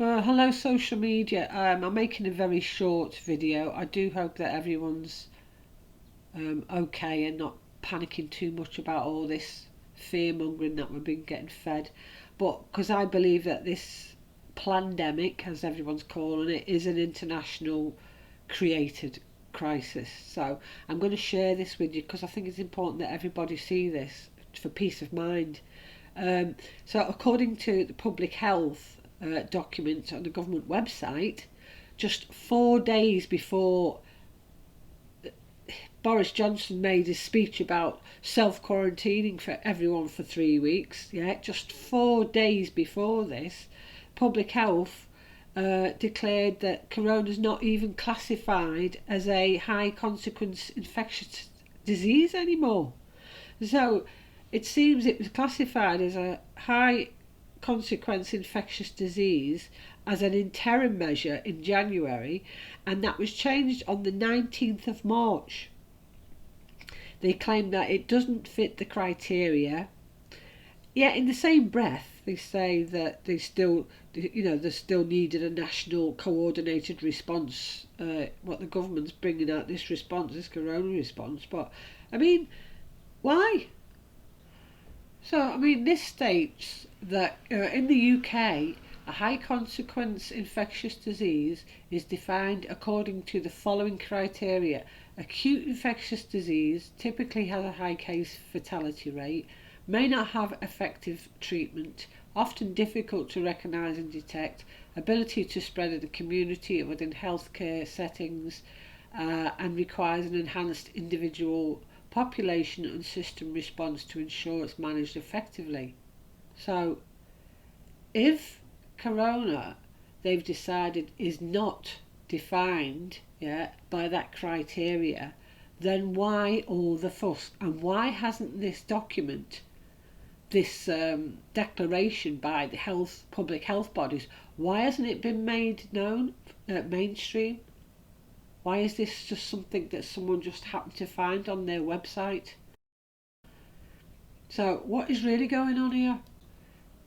Hello social media. I'm making a very short video. I do hope that everyone's okay and not panicking too much about all this fear mongering that we've been getting fed. But because I believe that this pandemic, as everyone's calling it, is an international created crisis. So I'm going to share this with you because I think it's important that everybody see this for peace of mind. So according to the public health documents on the government website, just 4 days before Boris Johnson made his speech about self-quarantining for everyone for 3 weeks, just 4 days before this, public health declared that corona is not even classified as a high consequence infectious disease anymore. So it seems it was classified as a high consequence infectious disease as an interim measure in January, and that was changed on the 19th of March. They claim that it doesn't fit the criteria, yet in the same breath they say that they still needed a national coordinated response. What the government's bringing out this response, this corona response, but I mean, why? So, I mean, this states that in the UK, a high consequence infectious disease is defined according to the following criteria. Acute infectious disease typically has a high case fatality rate, may not have effective treatment, often difficult to recognise and detect, ability to spread in the community within healthcare settings, and requires an enhanced individual population and system response to ensure it's managed effectively. So if corona, they've decided, is not defined by that criteria, then why all the fuss? And why hasn't this document, this declaration by the public health bodies, why hasn't it been made known, mainstream? Why is this just something that someone just happened to find on their website? So what is really going on here?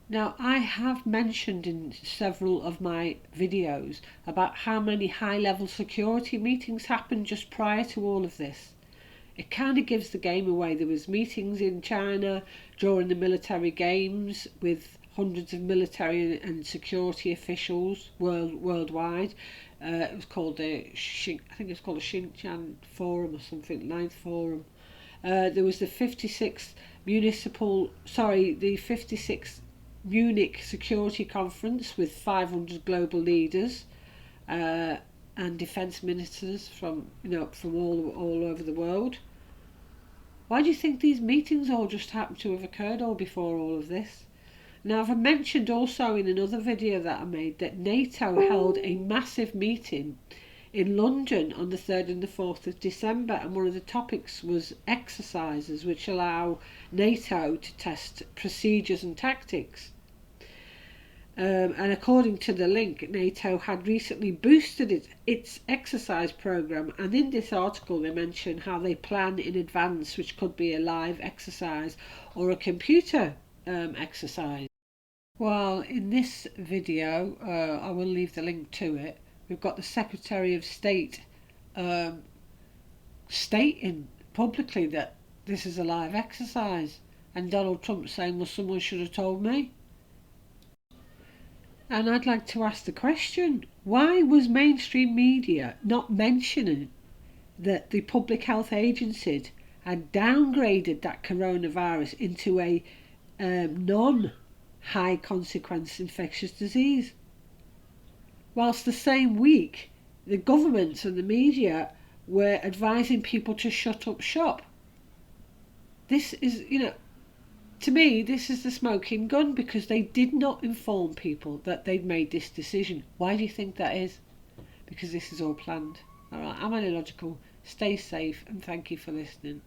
Now, I have mentioned in several of my videos about how many high-level security meetings happened just prior to all of this. It kind of gives the game away. There was meetings in China during the military games with hundreds of military and security officials worldwide. It was called I think it's called the Xinjiang Forum or something, Ninth Forum. There was the 56th the 56th Munich Security Conference with 500 global leaders and defence ministers from all over the world. Why do you think these meetings all just happened to have occurred all before all of this? Now, I've mentioned also in another video that I made that NATO held a massive meeting in London on the 3rd and the 4th of December, and one of the topics was exercises which allow NATO to test procedures and tactics. And according to the link, NATO had recently boosted its exercise program, and in this article they mention how they plan in advance, which could be a live exercise or a computer exercise. Well, in this video, I will leave the link to it. We've got the Secretary of State stating publicly that this is a live exercise, and Donald Trump saying, well, someone should have told me. And I'd like to ask the question, why was mainstream media not mentioning that the Public Health Agency had downgraded that coronavirus into a non-high consequence infectious disease? Whilst the same week, the government and the media were advising people to shut up shop. This is, to me, this is the smoking gun, because they did not inform people that they'd made this decision. Why do you think that is? Because this is all planned. Alright, I'm illogical. Stay safe and thank you for listening.